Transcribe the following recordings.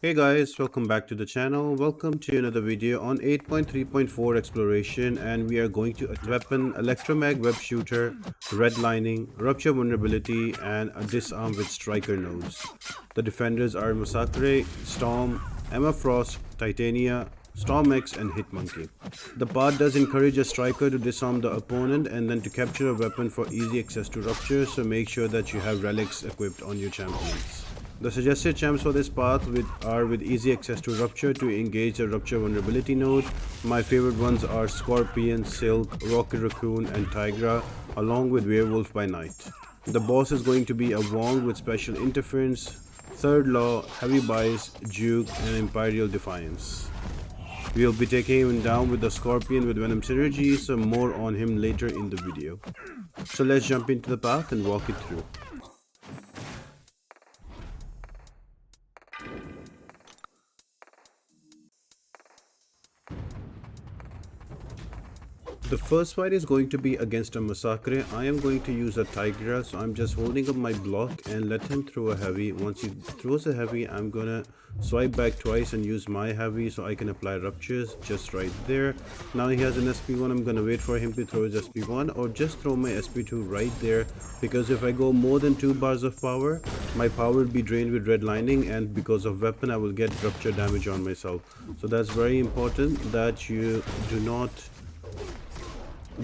Hey guys, welcome back to the channel. Welcome to another video on 8.3.4 exploration, and we are going to weapon electromag Webshooter, Redlining, Rupture Vulnerability, and a disarm with striker nodes. The defenders are Masacre, Storm, Emma Frost, Titania, Storm X, and Hitmonkey. The part does encourage a striker to disarm the opponent and then to capture a weapon for easy access to Rupture, so make sure that you have relics equipped on your champions. The suggested champs for this path are with easy access to Rupture to engage the Rupture Vulnerability node. My favorite ones are Scorpion, Silk, Rocket Raccoon, and Tigra, along with Werewolf by Night. The boss is going to be a Wong with Special Interference, Third Law, Heavy Bias, Juke, and Imperial Defiance. We'll be taking him down with the Scorpion with Venom Synergy, so more on him later in the video. So let's jump into the path and walk it through. The first fight is going to be against a Masacre. I am going to use a Tigra, so I'm just holding up my block and let him throw a heavy. Once he throws a heavy, I'm gonna swipe back twice and use my heavy so I can apply ruptures just right there. Now he has an SP1, I'm gonna wait for him to throw his SP1 or just throw my SP2 right there, because if I go more than 2 bars of power, my power will be drained with redlining, and because of weapon I will get rupture damage on myself. So that's very important that you do not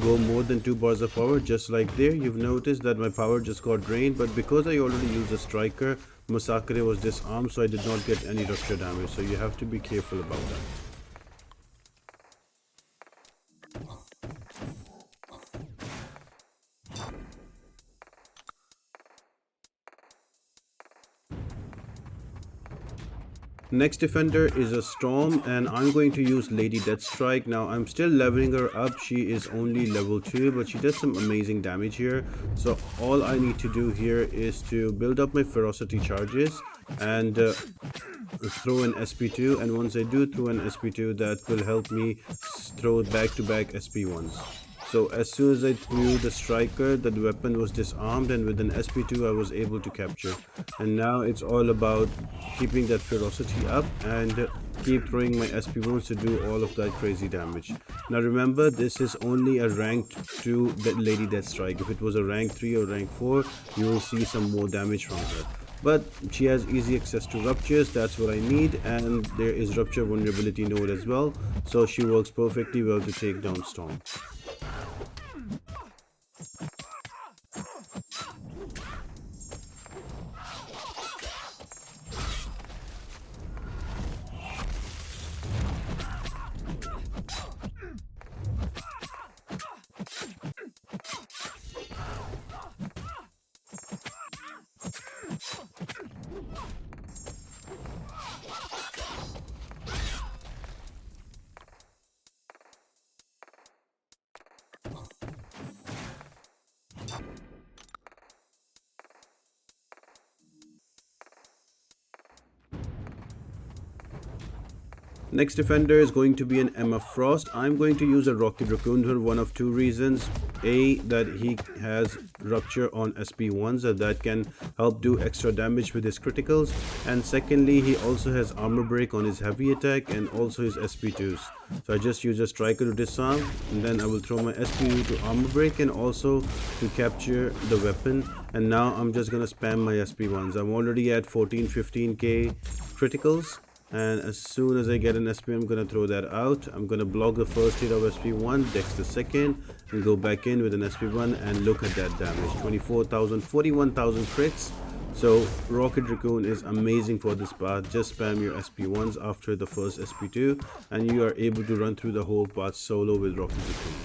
go more than 2 bars of power. Just like there, you've noticed that my power just got drained, but because I already used a striker, Masacre was disarmed, so I did not get any rupture damage, so you have to be careful about that. Next defender is a Storm, and I'm going to use Lady Deathstrike. Now I'm still leveling her up. She is only level 2, but she does some amazing damage here. So all I need to do here is to build up my ferocity charges and throw an SP2, and once I do throw an SP2, that will help me throw back-to-back SP1s. So as soon as I threw the striker, the weapon was disarmed, and with an SP2 I was able to capture. And now it's all about keeping that ferocity up and keep throwing my SP1s to do all of that crazy damage. Now remember, this is only a rank 2 Lady Deathstrike. If it was a rank 3 or rank 4, you will see some more damage from her. But she has easy access to ruptures, that's what I need, and there is Rupture Vulnerability node as well, so she works perfectly well to take down Storm. Next defender is going to be an Emma Frost. I'm going to use a Rocket Raccoon for one of 2 reasons. A, that he has rupture on SP1s, and that can help do extra damage with his criticals. And secondly, he also has armor break on his heavy attack and also his SP2s. So I just use a striker to disarm, and then I will throw my SP2 to armor break and also to capture the weapon. And now I'm just gonna spam my SP1s. I'm already at 14-15k criticals. And as soon as I get an SP, I'm gonna throw that out. I'm gonna block the first hit of SP1, dex the second, and go back in with an SP1, and look at that damage. 24,000, 41,000 crits. So Rocket Raccoon is amazing for this path. Just spam your SP1s after the first SP2, and you are able to run through the whole path solo with Rocket Raccoon.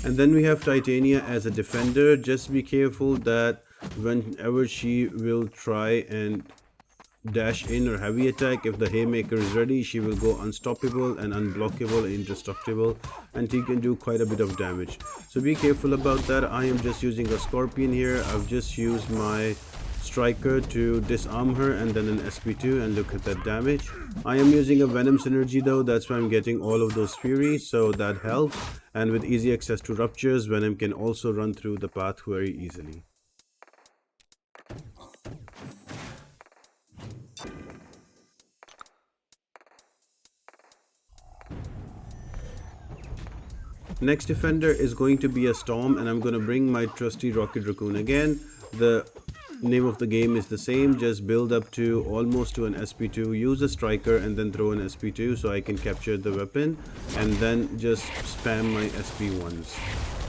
And then we have Titania as a defender. Just be careful that whenever she will try and dash in or heavy attack. If the haymaker is ready, she will go unstoppable and unblockable and indestructible, and she can do quite a bit of damage. So be careful about that. I am just using a scorpion here. I've just used my striker to disarm her and then an SP2, and look at that damage. I am using a venom synergy though, that's why I'm getting all of those fury, so that helps. And with easy access to ruptures, venom can also run through the path very easily. Next defender is going to be a storm, and I'm going to bring my trusty rocket raccoon again. The name of the game is the same, just build up to almost to an SP2, use a striker and then throw an SP2 so I can capture the weapon, and then just spam my SP1s.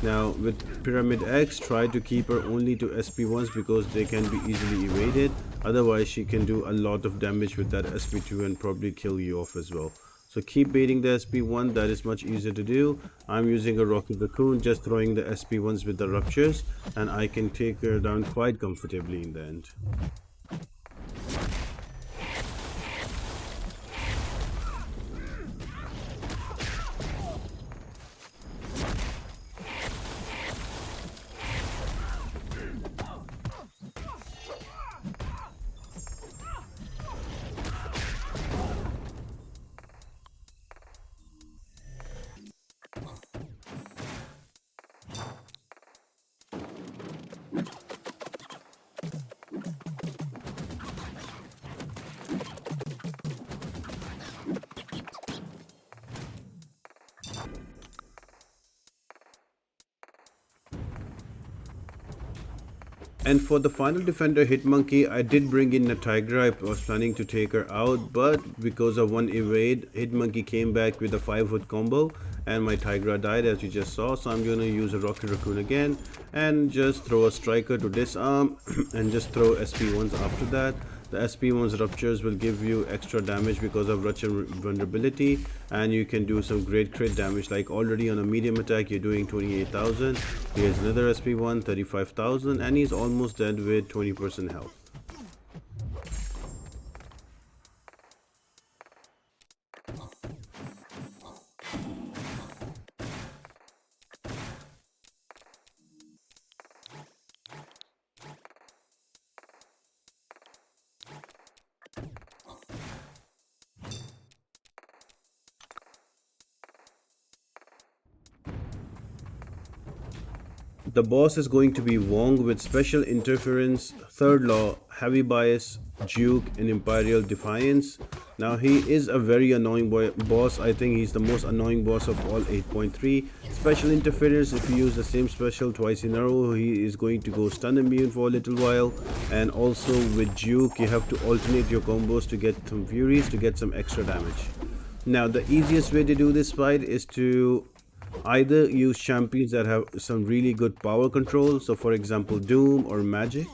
Now with Pyramid X, try to keep her only to SP1s because they can be easily evaded, otherwise she can do a lot of damage with that SP2 and probably kill you off as well. So keep baiting the SP1, that is much easier to do. I'm using a rocket raccoon, just throwing the SP1s with the ruptures, and I can take her down quite comfortably in the end. And for the final defender, Hitmonkey, I did bring in a Tigra. I was planning to take her out, but because of one evade, Hitmonkey came back with a 5-hit combo and my Tigra died, as you just saw. So I'm going to use a Rocket Raccoon again and just throw a striker to disarm and just throw SP1s after that. The SP1's ruptures will give you extra damage because of Rupture Vulnerability, and you can do some great crit damage. Like already on a medium attack you're doing 28,000. Here's another SP1, 35,000, and he's almost dead with 20% health. The boss is going to be Wong with Special Interference, Third Law, Heavy Bias, Juke, and Imperial Defiance. Now he is a very annoying boss. I think he's the most annoying boss of all 8.3. Special Interference, if you use the same special twice in a row, he is going to go stun immune for a little while. And also with Juke, you have to alternate your combos to get some furies to get some extra damage. Now the easiest way to do this fight is to either use champions that have some really good power control, so for example Doom or Magic,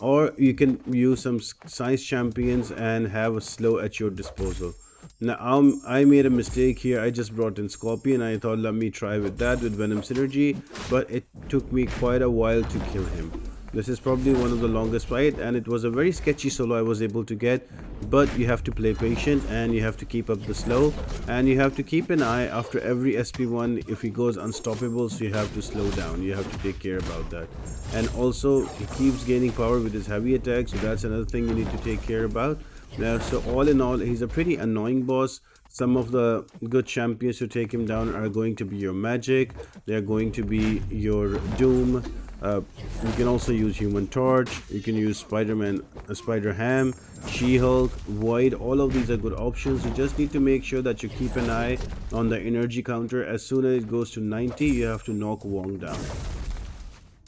or you can use some science champions and have a slow at your disposal. Now I made a mistake here. I just brought in Scorpion. I thought let me try with that with Venom synergy, but it took me quite a while to kill him. This is probably one of the longest fight, and it was a very sketchy solo I was able to get, but you have to play patient and you have to keep up the slow, and you have to keep an eye after every SP1 if he goes unstoppable, so you have to slow down. You have to take care about that. And also he keeps gaining power with his heavy attack, so that's another thing you need to take care about. Now, so all in all, he's a pretty annoying boss. Some of the good champions to take him down are going to be your Magic, they're going to be your Doom. You can also use Human Torch, you can use Spider-Man, Spider-Ham, She-Hulk, Void. All of these are good options. You just need to make sure that you keep an eye on the energy counter. As soon as it goes to 90, you have to knock Wong down,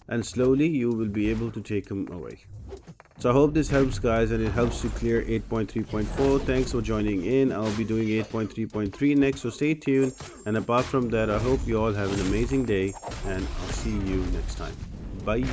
and slowly you will be able to take him away. So I hope this helps, guys, and it helps to clear 8.3.4. Thanks for joining in. I'll be doing 8.3.3 next, so stay tuned. And apart from that, I hope you all have an amazing day, and I'll see you next time. Bye.